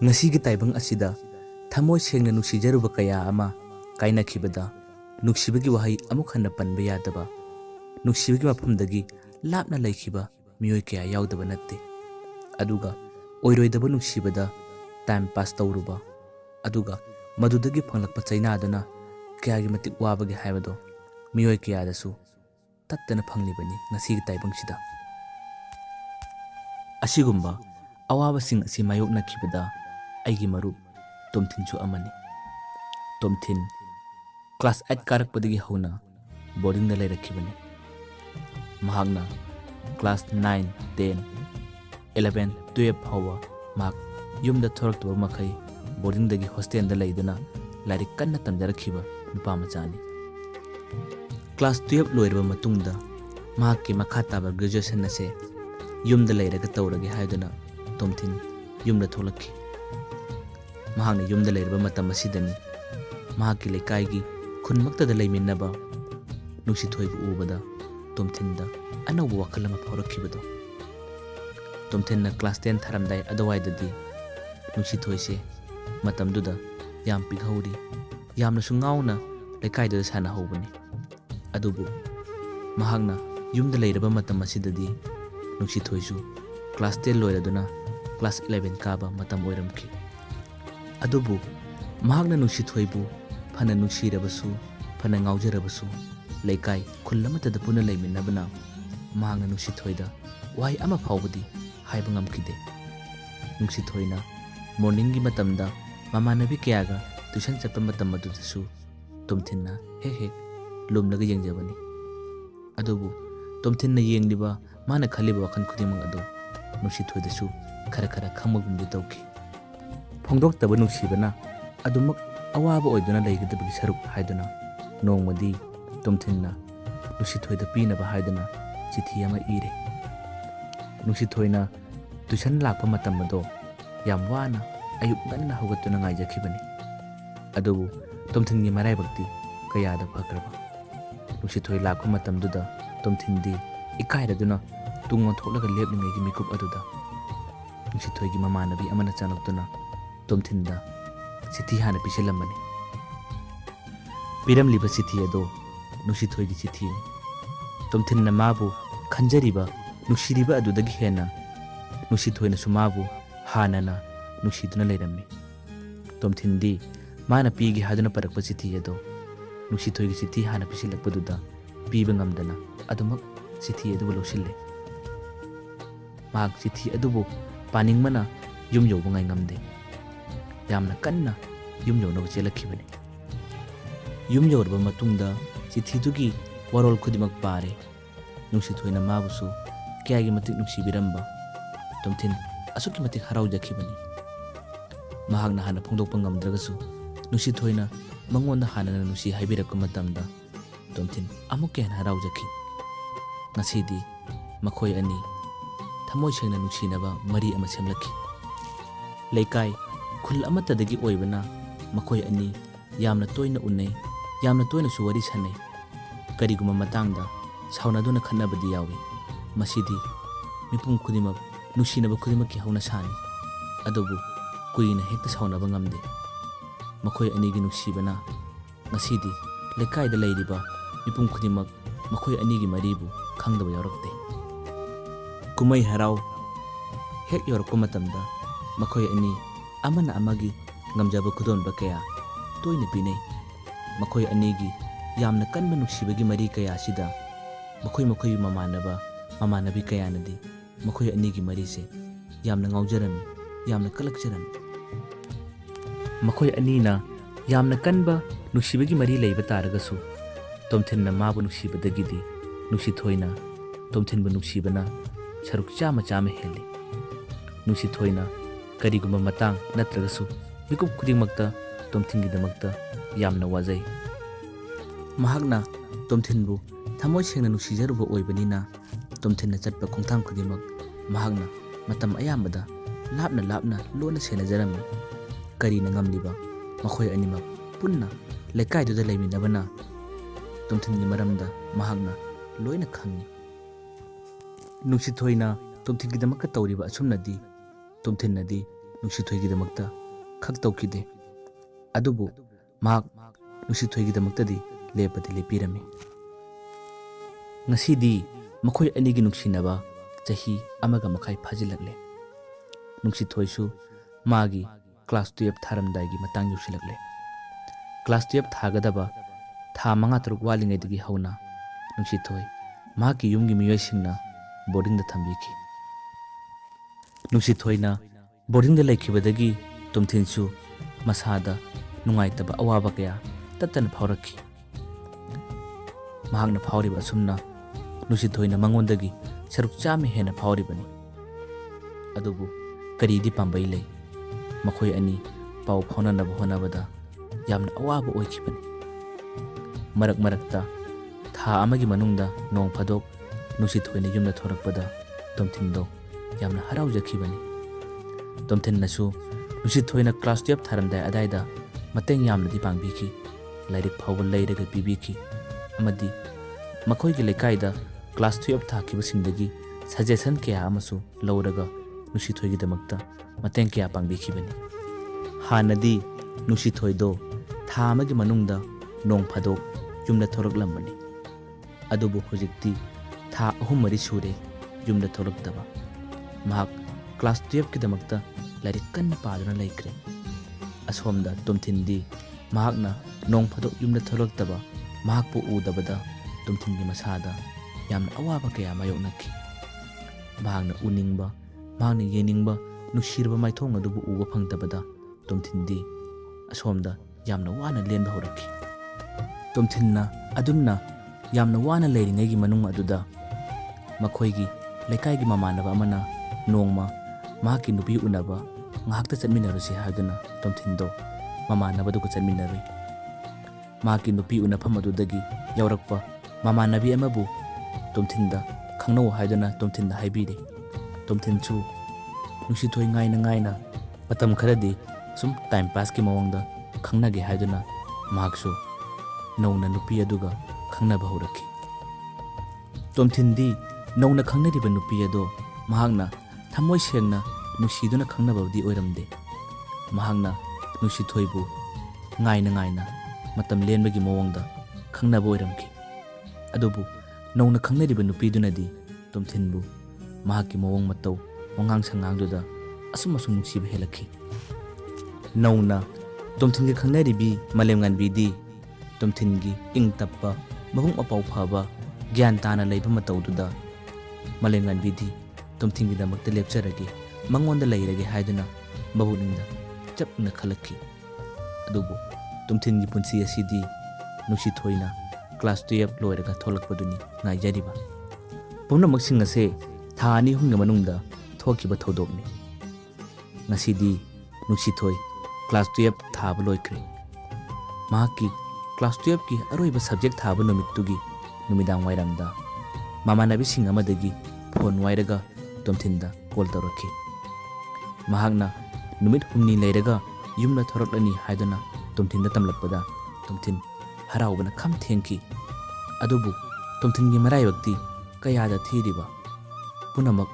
Ngasi gi taibang asida thamoi sengna nungsijaruba kaya ama kainakhibada nungsibagi wahai amuk hanna panba yadaba nungsibagi mafamdagi lapna laikhiba miyoi kaya yaudaba natte aduga oiroidaba nungsibada time pass tauruba aduga madudagi phanglakpa chainadana kayagi matik wabagi haibado miyoi kayadasu tattana phanglibani ngasi gi taibang sida asigumba awabasing asi mayoknakhibada aigi marup tomthinchu amani tomthin class 8 karakpadagi hauna boarding da lairakibani mahagna class 9 10 11 12 hawa mak yumda thoraktaba makai boarding dagi hostel da laiduna lari kanna tamjarakhiba nupa machani class 12 loirba matungda mahakki makha taba graduation ase yumda lairaga tawrage haiduna tomthin yumda tholakhi mahakna yumda lairba matam asidani mahakki lekai khunmaktada laiminaba nungsithoibu ubada tomthinda anaubu wakal ama phaurakibado tomthinna class 10 tharamdai adawaidadi nungsithoise matamduda yam pighauri yamna sungauna lekaida sana hobani adubu mahakna yumda lairaba matam asidadi nungsithoisu class 10 loiraduna class 11 kaba matam oiramki adubu mahakna nungsithoibu phana nungsirabasu phana ngaujarabasu leikai khulamatada puna laiminabana mahakna nungsithoida wai ama phawbadi haiba ngamkide nungsithoina morning gi matamda mamanabi kyaga tuition chappa matam adudasu tomthinna he lumlaga yengjabani adubu tomthinna yengliba mana khaliba wakhan khudimang adu nungsithoidasu khara khamagumdi tawki phongdoktaba nungsibana adumak awaba oiduna laigadabagi saruk haiduna nongmadi tomthinna nungsithoida pinaba haiduna chithi ama ire nungsithoina tuition lakpa matam ado yam wana ayuk ganna hogatuna ngaijakhibani adubu tomthingi maraibakti kayada phakraba nungsithoi lakpa matamduda tomthindi ikairaduna tungon tholaga leplingai gi mikup aduda nungsithoi gi mamanabi amana chanaktuna tomthinda chithi hana piselamani piramliba chithi ado nungsithoi gi chithi ni tomthinna mabu khanjariba nushiriba adudagi hena nungsithoina sumabu hanana nungsiduna leirammi tomthindi mana pigi haduna parakpa chithi ado nungsithoi gi chithi hana pisilakpaduda piba ngamdana adumak chithi adubu losille mahak chithi adubu paningmana yum yauba ngai ngamde yamna kanna yum yaunaba chelakhibani yum yaurba matungda chithidugi warol khudimak pare nungsithoina mabusu kyagi matik nungsibiramba tomthin asuki matik haraujakhibani mahakna hana phongdokpa ngamdragasu nungsithoina mangonda hanana nungsi haibirakpa matamda tomthin amuk ken haraujakhi ngasidi makhoi ani thamoi sengna nungsinaba mari ama semlakhi leikai khul amatadagi oibana makhoi ani yamna toina unai yamna toina su wari sanai kariguma matangda saunaduna khanabadi yawi masidi mipum khudimak nungsinaba khudimakki hauna sani adubu kuina hekta saunaba ngamde makhoi anigi nungsibana ngasidi lekaida leiriba mipum khudimak makhoi anigi maribu khangdaba yarakte kumai harau hek yorokpa matamda makhoi ani amana amagi ngamjaba khudonba kaya toina pinai makhoi anigi yamna kanba nungsibagi mari kaya sida makhoi mamanabi kaya nadi makhoi anigi mari se yamna ngaujarami yamna kalakjarami makhoi anina yamna kanba nungsibagi mari leiba taragasu tomthinna mabu nungsibadagidi nungsithoina tomthinba nungsibana saruk chama heli nungsithoina karigumba matang natragasu mikup khudingmakta tomthingidamakta yamna wajai mahakna tomthinbu thamoi sengna nungsijaruba oibanina tomthinna chatpa khongthang khudimak mahakna matam ayambada lapna lona senajarami karina ngamliba makhoi animak punna lekaiduda leiminabana tomthingi maramda mahakna loina khangi nungsithoina tomthingidamakka tawriba asumnadi tomthinnadi ꯅꯨꯡꯁꯤꯊꯣꯏꯒꯤꯗꯃꯛꯇ ꯈꯛ ꯇꯧꯈꯤꯗꯦ, ꯑꯗꯨꯕꯨ ꯃꯍꯥꯛ ꯅꯨꯡꯁꯤꯊꯣꯏꯒꯤꯗꯃꯛꯇꯗꯤ ꯂꯦꯞꯄꯗꯤ ꯂꯦꯞꯄꯤꯔꯝꯃꯤ꯫ ꯉꯁꯤꯗꯤ ꯃꯈꯣꯏ ꯑꯅꯤꯒꯤ ꯅꯨꯡꯁꯤꯅꯕ ꯆꯍꯤ 1.5 ꯐꯥꯖꯤꯜꯂꯛꯂꯦ꯫ ꯅꯨꯡꯁꯤꯊꯣꯏꯁꯨ ꯃꯥꯒꯤ class 12 ꯊꯥꯔꯝꯗꯥꯏꯒꯤ ꯃꯇꯥꯡ ꯌꯧꯁꯤꯜꯂꯛꯂꯦ꯫ ꯀ꯭ꯂꯥꯁ 12 ꯊꯥꯒꯗꯕ ꯊꯥ 5-6 ꯋꯥꯠꯂꯤꯉꯩꯗꯒꯤ ꯍꯧꯅ ꯅꯨꯡꯁꯤꯊꯣꯏ ꯃꯍꯥꯛꯀꯤ ꯌꯨꯝꯒꯤ ꯃꯤꯑꯣꯏꯁꯤꯡꯅ ꯕꯣꯔꯗꯤꯡꯗ ꯊꯝꯕꯤꯈꯤ꯫ ꯅꯨꯡꯁꯤꯊꯣꯏꯅ ꯕꯣꯔꯗꯤꯡꯗ ꯂꯩꯈꯤꯕꯗꯒꯤ ꯇꯣꯝꯊꯤꯟꯁꯨ ꯃꯁꯥꯗ ꯅꯨꯡꯉꯥꯏꯇꯕ ꯑꯋꯥꯕ ꯀꯌꯥ ꯇꯠꯇꯅ ꯐꯥꯎꯔꯛꯈꯤ꯫ ꯃꯍꯥꯛꯅ ꯐꯥꯎꯔꯤꯕ ꯑꯁꯨꯝꯅ ꯅꯨꯡꯁꯤꯊꯣꯏꯅ ꯃꯉꯣꯟꯗꯒꯤ ꯁꯔꯨꯛ ꯆꯥꯝꯃ ꯍꯦꯟꯅ ꯐꯥꯎꯔꯤꯕꯅꯤ꯫ ꯑꯗꯨꯕꯨ ꯀꯔꯤꯗꯤ ꯄꯥꯝꯕꯩ ꯂꯩ, ꯃꯈꯣꯏ ꯑꯅꯤ ꯄꯥꯎ ꯐꯥꯎꯅꯅꯕ ꯍꯣꯠꯅꯕꯗ ꯌꯥꯝꯅ ꯑꯋꯥꯕ ꯑꯣꯏꯈꯤꯕꯅꯤ꯫ ꯃꯔꯛ ꯃꯔꯛꯇ ꯊꯥ ꯑꯃꯒꯤ ꯃꯅꯨꯡꯗ ꯅꯣꯡ ꯐꯥꯗꯣꯛ ꯅꯨꯡꯁꯤꯊꯣꯏꯅ ꯌꯨꯝꯗ ꯊꯣꯔꯛꯄꯗ ꯇꯣꯝꯊꯤꯟꯗꯣ ꯌꯥꯝꯅ ꯍꯔꯥꯎꯖꯈꯤꯕꯅꯤ꯫ ꯇꯣꯝꯊꯤꯟꯅꯁꯨ ꯅꯨꯡꯁꯤꯊꯣꯏꯅ ꯀ꯭ꯂꯥꯁ 12 ꯊꯥꯔꯝꯗꯥꯏ ꯑꯗꯥꯏꯗ ꯃꯇꯦꯡ ꯌꯥꯝꯅꯗꯤ ꯄꯥꯡꯕꯤꯈꯤ, ꯂꯥꯏꯔꯤꯛ ꯐꯥꯎꯕ ꯂꯩꯔꯒ ꯄꯤꯕꯤꯈꯤ, ꯑꯃꯗꯤ ꯃꯈꯣꯏꯒꯤ ꯂꯩꯀꯥꯏꯗ ꯀ꯭ꯂꯥꯁ 12 ꯊꯥꯈꯤꯕꯁꯤꯡꯗꯒꯤ ꯁꯖꯦꯁꯟ ꯀꯌꯥ ꯑꯃꯁꯨ ꯂꯧꯔꯒ ꯅꯨꯡꯁꯤꯊꯣꯏꯒꯤꯗꯃꯛꯇ ꯃꯇꯦꯡ ꯀꯌꯥ ꯄꯥꯡꯕꯤꯈꯤꯕꯅꯤ꯫ ꯍꯥꯟꯅꯗꯤ ꯅꯨꯡꯁꯤꯊꯣꯏꯗꯣ ꯊꯥ ꯑꯃꯒꯤ ꯃꯅꯨꯡꯗ ꯅꯣꯡ ꯐꯥꯗꯣꯛ ꯌꯨꯝꯗ ꯊꯣꯔꯛꯂꯝꯕꯅꯤ꯫ ꯑꯗꯨꯕꯨ ꯍꯧꯖꯤꯛꯇꯤ ꯊꯥ 3-4 ꯁꯨꯔꯦ ꯌꯨꯝꯗ ꯊꯣꯔꯛꯇꯕ꯫ ꯃꯍꯥꯛ ꯀ꯭ꯂꯥꯁ 12ꯀꯤꯗꯃꯛꯇ ꯂꯥꯏꯔꯤꯛ ꯀꯟꯅ ꯄꯥꯗꯨꯅ ꯂꯩꯈ꯭ꯔꯦ꯫ ꯑꯁꯣꯝꯗ ꯇꯣꯝꯊꯤꯟꯗꯤ ꯃꯍꯥꯛꯅ ꯅꯣꯡ ꯐꯥꯗꯣꯛ ꯌꯨꯝꯗ ꯊꯣꯔꯛꯇꯕ ꯃꯍꯥꯛꯄꯨ ꯎꯗꯕꯗ ꯇꯣꯝꯊꯤꯟꯒꯤ ꯃꯁꯥꯗ ꯌꯥꯝꯅ ꯑꯋꯥꯕ ꯀꯌꯥ ꯃꯥꯌꯣꯛꯅꯈꯤ꯫ ꯃꯍꯥꯛꯅ ꯎꯅꯤꯡꯕ, ꯃꯍꯥꯛꯅ ꯌꯦꯡꯅꯤꯡꯕ ꯅꯨꯡꯁꯤꯔꯕ ꯃꯥꯏꯊꯣꯡ ꯑꯗꯨꯕꯨ ꯎꯕ ꯐꯪꯗꯕꯗ ꯇꯣꯝꯊꯤꯟꯗꯤ ꯑꯁꯣꯝꯗ ꯌꯥꯝꯅ ꯋꯥꯅ ꯂꯦꯟꯕ ꯍꯧꯔꯛꯈꯤ꯫ ꯇꯣꯝꯊꯤꯟꯅ ꯑꯗꯨꯝꯅ ꯌꯥꯝꯅ ꯋꯥꯅ ꯂꯩꯔꯤꯉꯩꯒꯤ ꯃꯅꯨꯡ ꯑꯗꯨꯗ ꯃꯈꯣꯏꯒꯤ ꯂꯩꯀꯥꯏꯒꯤ ꯃꯃꯥꯟꯅꯕ ꯑꯃꯅ ꯅꯣꯡꯃ ꯃꯍꯥꯛꯀꯤ ꯅꯨꯄꯤ ꯎꯅꯕ ꯉꯥꯏꯍꯥꯛꯇ ꯆꯠꯃꯤꯟꯅꯔꯨꯁꯤ ꯍꯥꯏꯗꯨꯅ ꯇꯣꯝꯊꯤꯟꯗꯣ ꯃꯃꯥꯟꯅꯕꯗꯨꯒ ꯆꯠꯃꯤꯟꯅꯔꯨꯏ꯫ ꯃꯍꯥꯛꯀꯤ ꯅꯨꯄꯤ ꯎꯅꯐꯝ ꯑꯗꯨꯗꯒꯤ ꯌꯧꯔꯛꯄ ꯃꯃꯥꯟꯅꯕꯤ ꯑꯃꯕꯨ ꯇꯣꯝꯊꯤꯟꯗ ꯈꯪꯅꯧ ꯍꯥꯏꯗꯨꯅ ꯇꯣꯝꯊꯤꯟꯗ ꯍꯥꯏꯕꯤꯔꯦ꯫ ꯇꯣꯝꯊꯤꯟꯁꯨ ꯅꯨꯡꯁꯤꯊꯣꯏ ꯉꯥꯏꯅ ꯉꯥꯏꯅ ꯃꯇꯝ ꯈꯔꯗꯤ ꯁꯨꯝ ꯇꯥꯏꯝ ꯄꯥꯁꯀꯤ ꯃꯑꯣꯡꯗ ꯈꯪꯅꯒꯦ ꯍꯥꯏꯗꯨꯅ ꯃꯍꯥꯛꯁꯨ ꯅꯧꯅ ꯅꯨꯄꯤ ꯑꯗꯨꯒ ꯈꯪꯅꯕ ꯍꯧꯔꯛꯈꯤ꯫ ꯇꯣꯝꯊꯤꯟꯗꯤ ꯅꯧꯅ ꯈꯪꯅꯔꯤꯕ ꯅꯨꯄꯤ ꯑꯗꯣ ꯃꯍꯥꯛꯅ ꯊꯃꯣꯏ ꯁꯦꯡꯅ ꯅꯨꯡꯁꯤꯗꯨꯅ ꯈꯪꯅꯕꯗꯤ ꯑꯣꯏꯔꯝꯗꯦ꯫ ꯃꯍꯥꯛꯅ ꯅꯨꯡꯁꯤꯊꯣꯏꯕꯨ ꯉꯥꯏꯅ ꯉꯥꯏꯅ ꯃꯇꯝ ꯂꯦꯟꯕꯒꯤ ꯃꯑꯣꯡꯗ ꯈꯪꯅꯕ ꯑꯣꯏꯔꯝꯈꯤ꯫ ꯑꯗꯨꯕꯨ ꯅꯧꯅ ꯈꯪꯅꯔꯤꯕ ꯅꯨꯄꯤꯗꯨꯅꯗꯤ ꯇꯣꯝꯊꯤꯟꯕꯨ ꯃꯍꯥꯛꯀꯤ ꯃꯑꯣꯡ ꯃꯇꯧ ꯋꯥꯉꯥꯡ ꯁꯉꯥꯡꯗꯨꯗ ꯑꯁꯨꯝ ꯅꯨꯡꯁꯤꯕ ꯍꯦꯜꯂꯛꯈꯤ꯫ ꯅꯧꯅ ꯇꯣꯝꯊꯤꯟꯒ ꯈꯪꯅꯔꯤꯕꯤ ꯃꯥꯂꯦꯝꯉꯥꯟꯕꯤꯗꯤ ꯇꯣꯝꯊꯤꯟꯒꯤ ꯏꯪ ꯇꯞꯄ, ꯃꯕꯨꯛ ꯃꯄꯥꯎ ꯐꯕ, ꯒ꯭ꯌꯥꯟ ꯇꯥꯅ ꯂꯩꯕ ꯃꯇꯧꯗꯨꯗ ꯃꯥꯂꯦꯝꯉꯥꯟꯕꯤꯗꯤ ꯇꯣꯝꯊꯤꯟꯒꯤꯗꯃꯛꯇ ꯂꯦꯞꯆꯔꯒꯦ, ꯃꯉꯣꯟꯗ ꯂꯩꯔꯒꯦ ꯍꯥꯏꯗꯨꯅ ꯃꯕꯨꯛꯅꯤꯡꯗ ꯆꯞꯅ ꯈꯜꯂꯛꯈꯤ꯫ ꯑꯗꯨꯕꯨ ꯇꯣꯝꯊꯤꯟꯒꯤ ꯄꯨꯟꯁꯤ ꯑꯁꯤꯗꯤ ꯅꯨꯡꯁꯤꯊꯣꯏꯅ ꯀ꯭ꯂꯥꯁ 12 ꯂꯣꯏꯔꯒ ꯊꯣꯛꯂꯛꯄꯗꯨꯅꯤ ꯉꯥꯏꯖꯔꯤꯕ꯫ ꯄꯨꯝꯅꯃꯛꯁꯤꯡ ꯑꯁꯦ ꯊꯥ 2-3ꯒꯤ ꯃꯅꯨꯡꯗ ꯊꯣꯛꯈꯤꯕ ꯊꯧꯗꯣꯛꯅꯤ꯫ ꯉꯁꯤꯗꯤ ꯅꯨꯡꯁꯤꯊꯣꯏ ꯀ꯭ꯂꯥꯁ 12 ꯊꯥꯕ ꯂꯣꯏꯈ꯭ꯔꯦ꯫ ꯃꯍꯥꯛꯀꯤ ꯀ꯭ꯂꯥꯁ 12ꯀꯤ ꯑꯔꯣꯏꯕ ꯁꯕꯖꯦꯛ ꯊꯥꯕ ꯅꯨꯃꯤꯠꯇꯨꯒꯤ ꯅꯨꯃꯤꯗꯥꯡ ꯋꯥꯏꯔꯝꯗ ꯃꯃꯥꯟꯅꯕꯤꯁꯤꯡ ꯑꯃꯗꯒꯤ ꯐꯣꯟ ꯋꯥꯏꯔꯒ ꯇꯣꯝꯊꯤꯟꯗ ꯀꯣꯜ ꯇꯧꯔꯛꯈꯤ꯫ ꯃꯍꯥꯛꯅ ꯅꯨꯃꯤꯠ 6 ꯂꯩꯔꯒ ꯌꯨꯝꯗ ꯊꯣꯔꯛꯂꯅꯤ ꯍꯥꯏꯗꯨꯅ ꯇꯣꯝꯊꯤꯟꯗ ꯇꯝꯂꯛꯄꯗ ꯇꯣꯝꯊꯤꯟ ꯍꯔꯥꯎꯕꯅ ꯈꯝ ꯊꯦꯡꯈꯤ꯫ ꯑꯗꯨꯕꯨ ꯇꯣꯝꯊꯤꯟꯒꯤ ꯃꯔꯥꯏꯕꯛꯇꯤ ꯀꯌꯥꯗ ꯊꯤꯔꯤꯕ? ꯄꯨꯝꯅꯃꯛ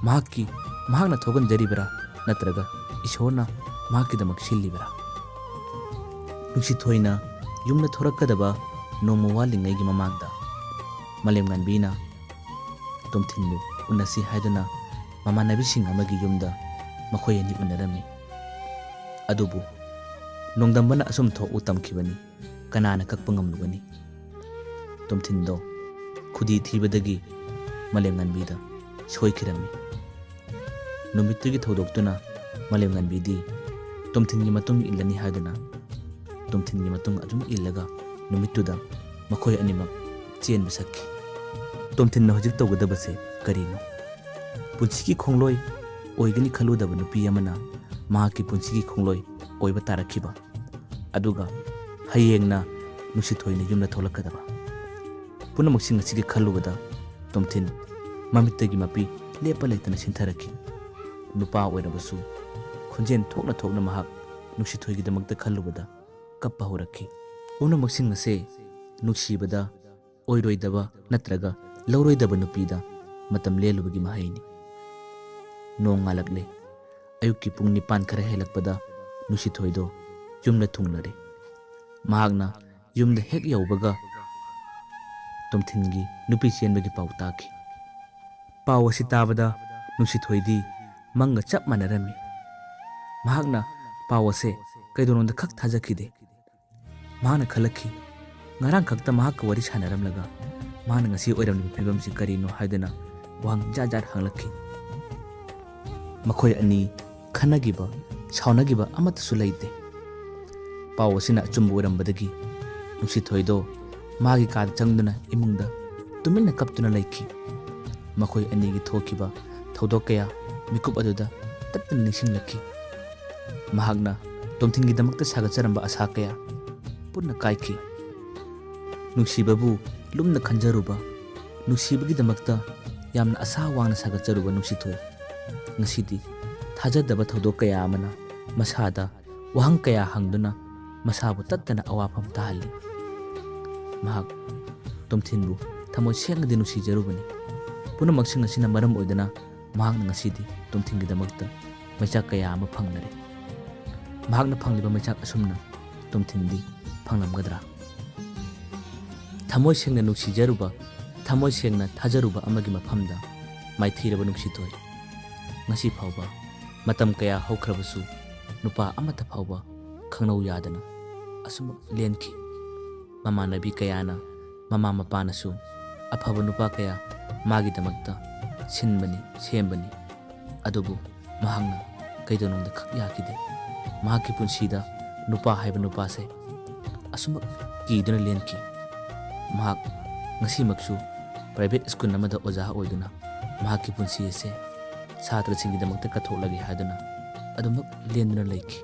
ꯃꯍꯥꯛꯅ ꯊꯣꯛꯍꯟꯖꯔꯤꯕꯔꯥ ꯅꯠꯇ꯭ꯔꯒ ꯏꯁꯣꯔꯅ ꯃꯍꯥꯛꯀꯤꯗꯃꯛ ꯁꯤꯜꯂꯤꯕꯔꯥ? ꯅꯨꯡꯁꯤꯊꯣꯏꯅ ꯌꯨꯝꯗ ꯊꯣꯔꯛꯀꯗꯕ ꯅꯣꯡꯃ ꯋꯥꯠꯂꯤꯉꯩꯒꯤ ꯃꯃꯥꯡꯗ ꯃꯥꯂꯦꯝꯉꯥꯟꯕꯤꯅ ꯇꯣꯝꯊꯤꯟꯕꯨ ꯎꯅꯁꯤ ꯍꯥꯏꯗꯨꯅ ꯃꯃꯥꯟꯅꯕꯤꯁꯤꯡ ꯑꯃꯒꯤ ꯌꯨꯝꯗ ꯃꯈꯣꯏ ꯑꯅꯤ ꯎꯅꯔꯝꯃꯤ꯫ ꯑꯗꯨꯕꯨ ꯅꯣꯡꯗꯝꯕꯅ ꯑꯁꯨꯝ ꯊꯣꯛꯎ ꯇꯝꯈꯤꯕꯅꯤ, ꯀꯅꯥꯅ ꯀꯛꯄ ꯉꯝꯂꯨꯒꯅꯤ? ꯇꯣꯝꯊꯤꯟꯗꯣ ꯈꯨꯗꯤ ꯊꯤꯕꯗꯒꯤ ꯃꯥꯂꯦꯝꯉꯥꯟꯕꯤꯗ ꯁꯣꯏꯈꯤꯔꯝꯃꯤ꯫ ꯅꯨꯃꯤꯠꯇꯨꯒꯤ ꯊꯧꯗꯣꯛꯇꯨꯅ ꯃꯥꯂꯦꯝꯉꯥꯟꯕꯤꯗꯤ ꯇꯣꯝꯊꯤꯟꯒꯤ ꯃꯇꯨꯡ ꯏꯜꯂꯅꯤ ꯍꯥꯏꯗꯨꯅ ꯇꯣꯝꯊꯤꯟꯒꯤ ꯃꯇꯨꯡ ꯑꯗꯨꯝ ꯏꯜꯂꯒ ꯅꯨꯃꯤꯠꯇꯨꯗ ꯃꯈꯣꯏ ꯑꯅꯤꯃꯛ ꯆꯦꯟꯕ ꯆꯠꯈꯤ꯫ ꯇꯣꯝꯊꯤꯟꯅ ꯍꯧꯖꯤꯛ ꯇꯧꯒꯗꯕꯁꯦ ꯀꯔꯤꯅꯣ? ꯄꯨꯟꯁꯤꯒꯤ ꯈꯣꯡꯂꯣꯏ ꯑꯣꯏꯒꯅꯤ ꯈꯜꯂꯨꯗꯕ ꯅꯨꯄꯤ ꯑꯃꯅ ꯃꯍꯥꯛꯀꯤ ꯄꯨꯟꯁꯤꯒꯤ ꯈꯣꯡꯂꯣꯏ ꯑꯣꯏꯕ ꯇꯥꯔꯛꯈꯤꯕ, ꯑꯗꯨꯒ ꯍꯌꯦꯡꯅ ꯅꯨꯡꯁꯤꯊꯣꯏꯅ ꯌꯨꯝꯗ ꯊꯣꯛꯂꯛꯀꯗꯕ꯫ ꯄꯨꯝꯅꯃꯛꯁꯤꯡ ꯑꯁꯤꯒꯤ ꯈꯜꯂꯨꯕꯗ ꯇꯣꯝꯊꯤꯟ ꯃꯃꯤꯠꯇꯒꯤ ꯃꯄꯤ ꯂꯦꯞꯄ ꯂꯩꯇꯅ ꯁꯤꯟꯊꯔꯛꯈꯤ꯫ ꯅꯨꯄꯥ ꯑꯣꯏꯔꯕꯁꯨ ꯈꯣꯟꯖꯦꯜ ꯊꯣꯛꯅ ꯊꯣꯛꯅ ꯃꯍꯥꯛ ꯅꯨꯡꯁꯤꯊꯣꯏꯒꯤꯗꯃꯛꯇ ꯈꯜꯂꯨꯕꯗ ꯀꯞꯄ ꯍꯧꯔꯛꯈꯤ꯫ ꯄꯨꯝꯅꯃꯛꯁꯤꯡ ꯑꯁꯦ ꯅꯨꯡꯁꯤꯕꯗ ꯑꯣꯏꯔꯣꯏꯗꯕ ꯅꯠꯇ꯭ꯔꯒ ꯂꯧꯔꯣꯏꯗꯕ ꯅꯨꯄꯤꯗ ꯃꯇꯝ ꯂꯦꯜꯂꯨꯕꯒꯤ ꯃꯍꯩꯅꯤ꯫ ꯅꯣꯡ ꯉꯥꯜꯂꯛꯂꯦ꯫ ꯑꯌꯨꯛꯀꯤ ꯄꯨꯡ 9 ꯈꯔ ꯍꯦꯜꯂꯛꯄꯗ ꯅꯨꯡꯁꯤꯊꯣꯏꯗꯣ ꯌꯨꯝꯗ ꯊꯨꯡꯂꯔꯦ꯫ ꯃꯍꯥꯛꯅ ꯌꯨꯝꯗ ꯍꯦꯛ ꯌꯧꯕꯒ ꯇꯣꯝꯊꯤꯟꯒꯤ ꯅꯨꯄꯤ ꯆꯦꯟꯕꯒꯤ ꯄꯥꯎ ꯇꯥꯈꯤ꯫ ꯄꯥꯎ ꯑꯁꯤ ꯇꯥꯕꯗ ꯅꯨꯡꯁꯤꯊꯣꯏꯗꯤ ꯃꯪꯒ ꯆꯞ ꯃꯥꯟꯅꯔꯝꯃꯤ꯫ ꯃꯍꯥꯛꯅ ꯄꯥꯎ ꯑꯁꯦ ꯀꯩꯗꯧꯅꯨꯡꯗ ꯈꯛ ꯊꯥꯖꯈꯤꯗꯦ꯫ ꯃꯍꯥꯛꯅ ꯈꯜꯂꯛꯈꯤ, ꯉꯔꯥꯡ ꯈꯛꯇ ꯃꯍꯥꯛꯀ ꯋꯥꯔꯤ ꯁꯥꯟꯅꯔꯝꯂꯒ ꯃꯍꯥꯛꯅ ꯉꯁꯤ ꯑꯣꯏꯔꯝꯂꯤꯕ ꯐꯤꯕꯝꯁꯤ ꯀꯔꯤꯅꯣ ꯍꯥꯏꯗꯨꯅ ꯋꯥꯍꯪ ꯖꯥꯠ ꯖꯥꯠ ꯍꯪꯂꯛꯈꯤ꯫ ꯃꯈꯣꯏ ꯑꯅꯤ ꯈꯟꯅꯈꯤꯕ ꯁꯥꯎꯅꯈꯤꯕ ꯑꯃꯠꯇꯁꯨ ꯂꯩꯇꯦ꯫ ꯄꯥꯎ ꯑꯁꯤꯅ ꯑꯆꯨꯝꯕ ꯑꯣꯏꯔꯝꯕꯗꯒꯤ ꯅꯨꯡꯁꯤꯊꯣꯏꯗꯣ ꯃꯥꯒꯤ ꯀꯥꯗ ꯆꯪꯗꯨꯅ ꯏꯃꯨꯡꯗ ꯇꯨꯃꯤꯟꯅ ꯀꯞꯇꯨꯅ ꯂꯩꯈꯤ꯫ ꯃꯈꯣꯏ ꯑꯅꯤꯒꯤ ꯊꯣꯛꯈꯤꯕ ꯊꯧꯗꯣꯛ ꯀꯌꯥ ꯃꯤꯀꯨꯞ ꯑꯗꯨꯗ ꯇꯠꯇꯅ ꯅꯤꯡꯁꯤꯡꯂꯛꯈꯤ꯫ ꯃꯍꯥꯛꯅ ꯇꯣꯝꯊꯤꯟꯒꯤꯗꯃꯛꯇ ꯁꯥꯒꯠꯆꯔꯝꯕ ꯑꯁꯥ ꯀꯌꯥ ꯄꯨꯟꯅ ꯀꯥꯏꯈꯤ꯫ ꯅꯨꯡꯁꯤꯕꯕꯨ ꯂꯨꯝꯅ ꯈꯟꯖꯔꯨꯕ, ꯅꯨꯡꯁꯤꯕꯒꯤꯗꯃꯛꯇ ꯌꯥꯝꯅ ꯑꯁꯥ ꯋꯥꯡꯅ ꯁꯥꯒꯠꯆꯔꯨꯕ ꯅꯨꯡꯁꯤꯊꯣꯏ ꯉꯁꯤꯗꯤ ꯊꯥꯖꯗꯕ ꯊꯧꯗꯣꯛ ꯀꯌꯥ ꯑꯃꯅ ꯃꯁꯥꯗ ꯋꯥꯍꯪ ꯀꯌꯥ ꯍꯪꯗꯨꯅ ꯃꯁꯥꯕꯨ ꯇꯠꯇꯅ ꯑꯋꯥꯐꯝ ꯇꯥꯍꯜꯂꯤ꯫ ꯃꯍꯥꯛ ꯇꯣꯝꯊꯤꯟꯕꯨ ꯊꯃꯣꯏ ꯁꯦꯡꯅꯗꯤ ꯅꯨꯡꯁꯤꯖꯔꯨꯕꯅꯤ꯫ ꯄꯨꯝꯅꯃꯛꯁꯤꯡ ꯑꯁꯤꯅ ꯃꯔꯝ ꯑꯣꯏꯗꯨꯅ ꯃꯍꯥꯛꯅ ꯉꯁꯤꯗꯤ ꯇꯣꯝꯊꯤꯟꯒꯤꯗꯃꯛꯇ ꯃꯩꯆꯥꯛ ꯀꯌꯥ ꯑꯃ ꯐꯪꯂꯔꯦ꯫ ꯃꯍꯥꯛꯅ ꯐꯪꯂꯤꯕ ꯃꯩꯆꯥꯛ ꯑꯁꯨꯝꯅ ꯇꯣꯝꯊꯤꯟꯗꯤ ꯐꯪꯂꯝꯒꯗ꯭ꯔꯥ? ꯊꯃꯣꯏ ꯁꯦꯡꯅ ꯅꯨꯡꯁꯤꯖꯔꯨꯕ, ꯊꯃꯣꯏ ꯁꯦꯡꯅ ꯊꯥꯖꯔꯨꯕ ꯑꯃꯒꯤ ꯃꯐꯝꯗ ꯃꯥꯏꯊꯤꯔꯕ ꯅꯨꯡꯁꯤꯊꯣꯏ ꯉꯁꯤ ꯐꯥꯎꯕ ꯃꯇꯝ ꯀꯌꯥ ꯍꯧꯈ꯭ꯔꯕꯁꯨ ꯅꯨꯄꯥ ꯑꯃꯠꯇ ꯐꯥꯎꯕ ꯈꯪꯅꯧ ꯌꯥꯗꯅ ꯑꯁꯨꯃꯛ ꯂꯦꯟꯈꯤ꯫ ꯃꯃꯥꯟꯅꯕꯤ ꯀꯌꯥꯅ, ꯃꯃꯥ ꯃꯄꯥꯅꯁꯨ ꯑꯐꯕ ꯅꯨꯄꯥ ꯀꯌꯥ ꯃꯥꯒꯤꯗꯃꯛꯇ ꯁꯤꯟꯕꯅꯤ, ꯁꯦꯝꯕꯅꯤ꯫ ꯑꯗꯨꯕꯨ ꯃꯍꯥꯛꯅ ꯀꯩꯗꯧꯅꯨꯡꯗ ꯈꯛ ꯌꯥꯈꯤꯗꯦ꯫ ꯃꯍꯥꯛꯀꯤ ꯄꯨꯟꯁꯤꯗ ꯅꯨꯄꯥ ꯍꯥꯏꯕ ꯅꯨꯄꯥꯁꯦ ꯑꯁꯨꯃꯛ ꯀꯤꯗꯨꯅ ꯂꯦꯟꯈꯤ꯫ ꯃꯍꯥꯛ ꯉꯁꯤꯃꯛꯁꯨ ꯄ꯭ꯔꯥꯏꯚꯦꯠ ꯁ꯭ꯀꯨꯜ ꯑꯃꯗ ꯑꯣꯖꯥ ꯑꯣꯏꯗꯨꯅ ꯃꯍꯥꯛꯀꯤ ꯄꯨꯟꯁꯤ ꯑꯁꯦ ꯁꯥꯇ꯭ꯔꯁꯤꯡꯒꯤꯗꯃꯛꯇ ꯀꯠꯊꯣꯛꯂꯒꯦ ꯍꯥꯏꯗꯨꯅ ꯑꯗꯨꯃꯛ ꯂꯦꯟꯗꯨꯅ ꯂꯩꯈꯤ꯫